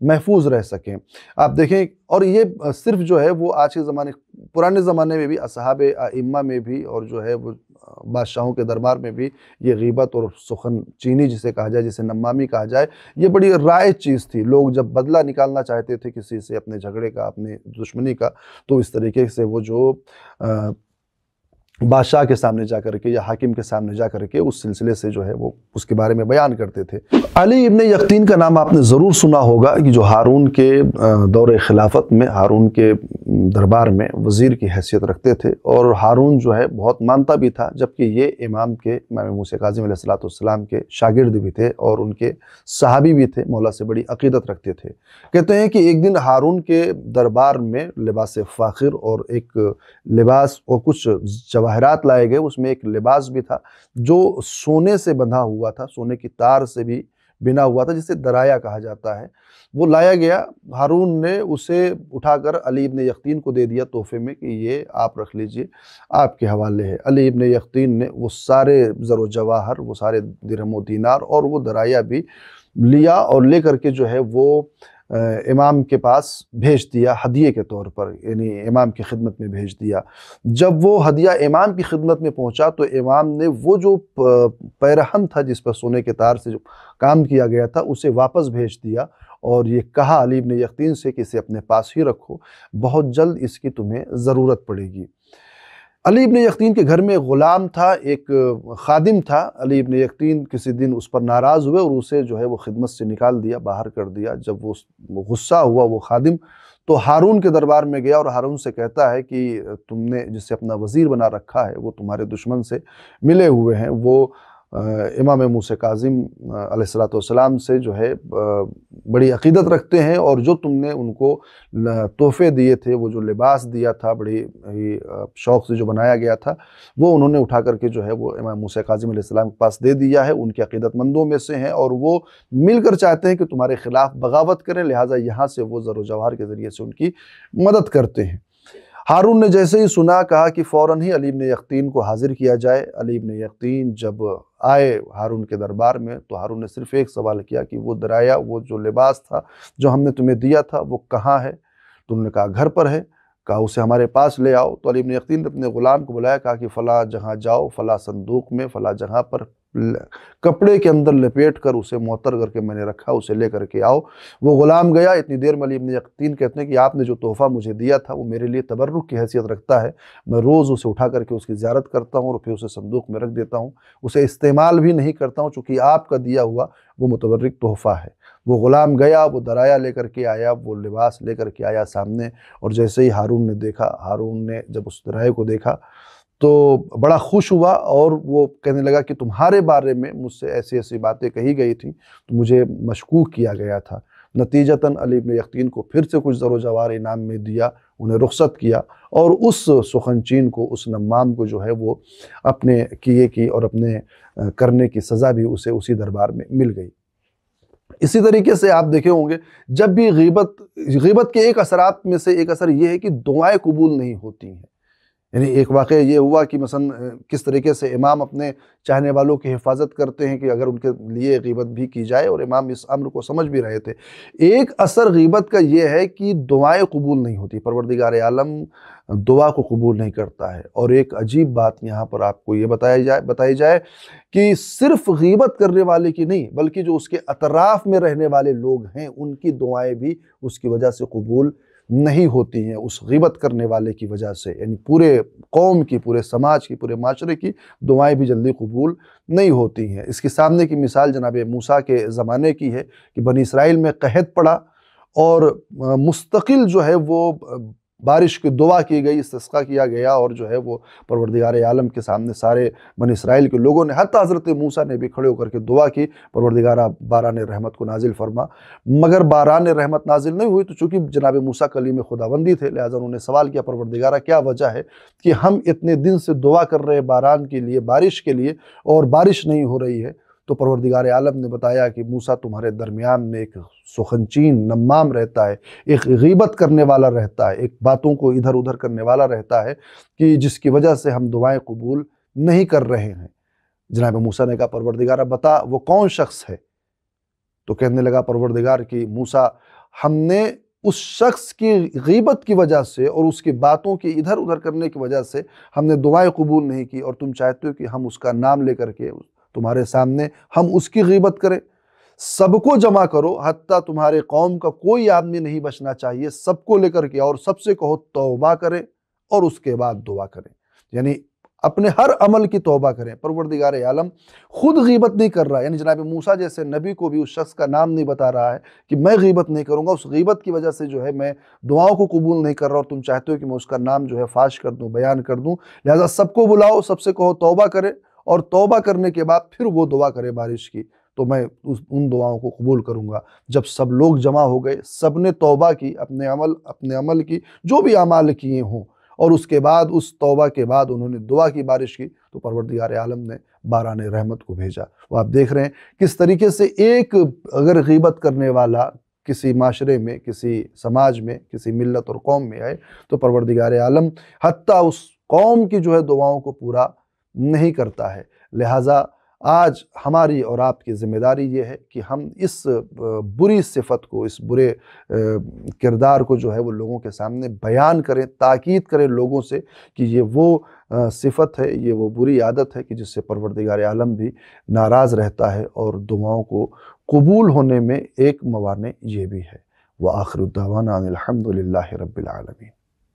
محفوظ رہ سکیں۔ آپ دیکھیں، اور یہ صرف جو ہے وہ آج کے زمانے، پرانے زمانے میں بھی اصحاب ائمہ میں بھی اور جو ہے وہ بادشاہوں کے دربار میں بھی یہ غیبت اور سخن چینی جسے کہا جائے، جسے نمامی کہا جائے، یہ بڑی رائج چیز تھی۔ لوگ جب بدلہ نکالنا چاہتے تھے کسی سے، اپنے جھگڑے کا، اپنے دشمنی کا، تو اس طریقے سے وہ جو بادشاہ کے سامنے جا کر کے یا حاکم کے سامنے جا کر کے اس سلسلے سے جو ہے وہ اس کے بارے میں بیان کرتے تھے۔ علی ابن یقطین کا نام آپ نے ضرور سنا ہوگا، کہ جو ہارون کے دور خلافت میں، ہارون کے دربار میں وزیر کی حیثیت رکھتے تھے، اور ہارون جو ہے بہت مانتا بھی تھا، جبکہ یہ امام موسیٰ کاظم علیہ السلام کے شاگرد بھی تھے اور ان کے صحابی بھی تھے، مولا سے بڑی عقیدت رکھتے تھے۔ کہتے ہیں کہ ایک دن ہارون کے دربار میں لباس فاخر اور ایک لباس اور کچھ جواہرات لائے گئے، اس میں ایک لباس بھی تھا جو سونے سے بندھا ہوا تھا، سونے کی تار سے بھی بنا ہوا تھا، جسے درایا کہا جاتا ہے۔ وہ لایا گیا، ہارون نے اسے اٹھا کر علی ابن یقطین کو دے دیا تحفے میں، کہ یہ آپ رکھ لیجئے، آپ کے حوالے ہے۔ علی ابن یقطین نے وہ سارے زر و جواہر، وہ سارے درہم و دینار اور وہ درایا بھی لیا، اور لے کر کے جو ہے وہ امام کے پاس بھیج دیا ہدیے کے طور پر، یعنی امام کی خدمت میں بھیج دیا۔ جب وہ ہدیہ امام کی خدمت میں پہنچا تو امام نے وہ جو پیرہن تھا جس پر سونے کے تار سے جو کام کیا گیا تھا، اسے واپس بھیج دیا، اور یہ کہا علی ابن یقطین سے کہ اسے اپنے پاس ہی رکھو، بہت جلد اس کی تمہیں ضرورت پڑے گی۔ علی ابن یقطین کے گھر میں غلام تھا، ایک خادم تھا۔ علی ابن یقطین کسی دن اس پر ناراض ہوئے اور اسے جو ہے وہ خدمت سے نکال دیا، باہر کر دیا۔ جب وہ غصہ ہوا وہ خادم، تو ہارون کے دربار میں گیا اور ہارون سے کہتا ہے کہ تم نے جسے اپنا وزیر بنا رکھا ہے وہ تمہارے دشمن سے ملے ہوئے ہیں، وہ امام موسیٰ کاظم علیہ السلام سے جو ہے بڑی عقیدت رکھتے ہیں، اور جو تم نے ان کو تحفے دیے تھے، وہ جو لباس دیا تھا بڑی شوق سے جو بنایا گیا تھا، وہ انہوں نے اٹھا کر کے جو ہے وہ امام موسیٰ کاظم علیہ السلام کے پاس دے دیا ہے، ان کے عقیدت مندوں میں سے ہیں، اور وہ مل کر چاہتے ہیں کہ تمہارے خلاف بغاوت کریں، لہٰذا یہاں سے وہ زر و جواہر کے ذریعے سے ان کی مدد کرتے ہیں۔ ہارون نے جیسے ہی سنا، کہا کہ فوراً ہی علی ابن یقطین کو حاضر کیا جائے۔ علی ابن یقطین جب آئے ہارون کے دربار میں تو ہارون نے صرف ایک سوال کیا کہ وہ درایا، وہ جو لباس تھا جو ہم نے تمہیں دیا تھا، وہ کہاں ہے؟ تو انہوں نے کہا گھر پر ہے۔ کہا اسے ہمارے پاس لے آؤ۔ تو علی ابن یقطین نے اپنے غلام کو بلایا، کہا کہ فلاں جگہ جاؤ، فلاں صندوق میں فلاں جگہ پر کپڑے کے اندر لپیٹ کر اسے معطر کر کے میں نے رکھا، اسے لے کر کے آؤ۔ وہ غلام گیا۔ اتنی دیر میں علی ابن یقطین کہتے ہیں کہ آپ نے جو تحفہ مجھے دیا تھا وہ میرے لیے تبرک کی حیثیت رکھتا ہے، میں روز اسے اٹھا کر کے اس کی زیارت کرتا ہوں اور پھر اسے صندوق میں رکھ دیتا ہوں، اسے استعمال بھی نہیں کرتا ہوں، چونکہ آپ کا دیا ہوا وہ متبرک تحفہ ہے۔ وہ غلام گیا، وہ درایا لے کر کے آیا، وہ لباس لے کر کے آیا سامنے، اور جیسے ہی ہارون نے دیکھا، ہارون نے جب اس درائے کو دیکھا تو بڑا خوش ہوا، اور وہ کہنے لگا کہ تمہارے بارے میں مجھ سے ایسی ایسی باتیں کہی گئی تھیں تو مجھے مشکوک کیا گیا تھا۔ نتیجتاً علی ابن یقطین کو پھر سے کچھ زر و جواہر انعام میں دیا، انہیں رخصت کیا، اور اس سخنچین کو، اس نمام کو جو ہے وہ اپنے کیے کی اور اپنے کرنے کی سزا بھی اسے اسی دربار میں مل گئی۔ اسی طریقے سے آپ دیکھے ہوں گے، جب بھی غیبت کے ایک اثرات میں سے ایک اثر یہ ہے کہ دعائیں قبول نہیں ہوتی ہیں۔ یعنی ایک واقعہ یہ ہوا کہ مثلا کس طریقے سے امام اپنے چاہنے والوں کی حفاظت کرتے ہیں کہ اگر ان کے لیے غیبت بھی کی جائے، اور امام اس امر کو سمجھ بھی رہے تھے۔ ایک اثر غیبت کا یہ ہے کہ دعائیں قبول نہیں ہوتی، پروردگار عالم دعا کو قبول نہیں کرتا ہے۔ اور ایک عجیب بات یہاں پر آپ کو یہ بتائی جائے کہ صرف غیبت کرنے والے کی نہیں، بلکہ جو اس کے اطراف میں رہنے والے لوگ ہیں ان کی دعائیں بھی اس کی وجہ سے قبول نہیں ہوتی ہیں، اس غیبت کرنے والے کی وجہ سے۔ یعنی پورے قوم کی، پورے سماج کی، پورے معاشرے کی دعائیں بھی جلدی قبول نہیں ہوتی ہیں۔ اس کے سامنے کی مثال جناب موسیٰ کے زمانے کی ہے کہ بنی اسرائیل میں قحط پڑا، اور مستقل جو ہے وہ بارش کی دعا کی گئی، استسقاء کیا گیا، اور جو ہے وہ پروردگار عالم کے سامنے سارے بنی اسرائیل کے لوگوں نے، حتیٰ حضرت موسیٰ نے بھی کھڑے ہو کر کے دعا کی، پروردگارہ باران رحمت کو نازل فرما۔ مگر باران رحمت نازل نہیں ہوئی، تو چونکہ جناب موسیٰ کلیم خداوندی تھے، لہٰذا انہوں نے سوال کیا، پروردگارہ کیا وجہ ہے کہ ہم اتنے دن سے دعا کر رہے باران کے لیے، بارش کے لیے، اور بارش نہیں ہو رہی ہے؟ تو پروردگار عالم نے بتایا کہ موسیٰ تمہارے درمیان میں ایک سخنچین نمام رہتا ہے، ایک غیبت کرنے والا رہتا ہے، ایک باتوں کو ادھر ادھر کرنے والا رہتا ہے، کہ جس کی وجہ سے ہم دعائیں قبول نہیں کر رہے ہیں۔ جناب موسیٰ نے کہا پروردگارہ بتا وہ کون شخص ہے؟ تو کہنے لگا پروردگار کی موسیٰ ہم نے اس شخص کی غیبت کی وجہ سے اور اس کی باتوں کی ادھر ادھر کرنے کی وجہ سے ہم نے دعائیں قبول نہیں کی، اور تم چاہتے ہو کہ ہم اس کا نام لے کر کے تمہارے سامنے ہم اس کی غیبت کریں۔ سب کو جمع کرو، حتیٰ تمہارے قوم کا کوئی آدمی نہیں بچنا چاہیے، سب کو لے کر کے اور سب سے کہو توبہ کریں اور اس کے بعد دعا کریں، یعنی اپنے ہر عمل کی توبہ کریں۔ پروردگار عالم خود غیبت نہیں کر رہا، یعنی جناب موسیٰ جیسے نبی کو بھی اس شخص کا نام نہیں بتا رہا ہے کہ میں غیبت نہیں کروں گا، اس غیبت کی وجہ سے جو ہے میں دعاؤں کو قبول نہیں کر رہا، اور تم چاہتے ہو کہ میں اس کا نام جو ہے فاش کر دوں، بیان کر دوں، لہٰذا سب کو بلاؤ، سب سے کہو توبہ کرے، اور توبہ کرنے کے بعد پھر وہ دعا کرے بارش کی، تو میں ان دعاؤں کو قبول کروں گا۔ جب سب لوگ جمع ہو گئے، سب نے توبہ کی، اپنے عمل کی، جو بھی اعمال کیے ہوں، اور اس کے بعد اس توبہ کے بعد انہوں نے دعا کی، بارش کی، تو پروردگار عالم نے باران رحمت کو بھیجا۔ وہ آپ دیکھ رہے ہیں کس طریقے سے ایک اگر غیبت کرنے والا کسی معاشرے میں، کسی سماج میں، کسی ملت اور قوم میں آئے تو پروردگار عالم حتیٰ اس قوم کی جو ہے دعاؤں کو پورا نہیں کرتا ہے۔ لہٰذا آج ہماری اور آپ کی ذمہ داری یہ ہے کہ ہم اس بری صفت کو، اس برے کردار کو جو ہے وہ لوگوں کے سامنے بیان کریں، تاکید کریں لوگوں سے کہ یہ وہ صفت ہے، یہ وہ بری عادت ہے کہ جس سے پروردگار عالم بھی ناراض رہتا ہے، اور دعاؤں کو قبول ہونے میں ایک موانع یہ بھی ہے۔ وآخر الدعوانا ان الحمد للہ رب العالمین۔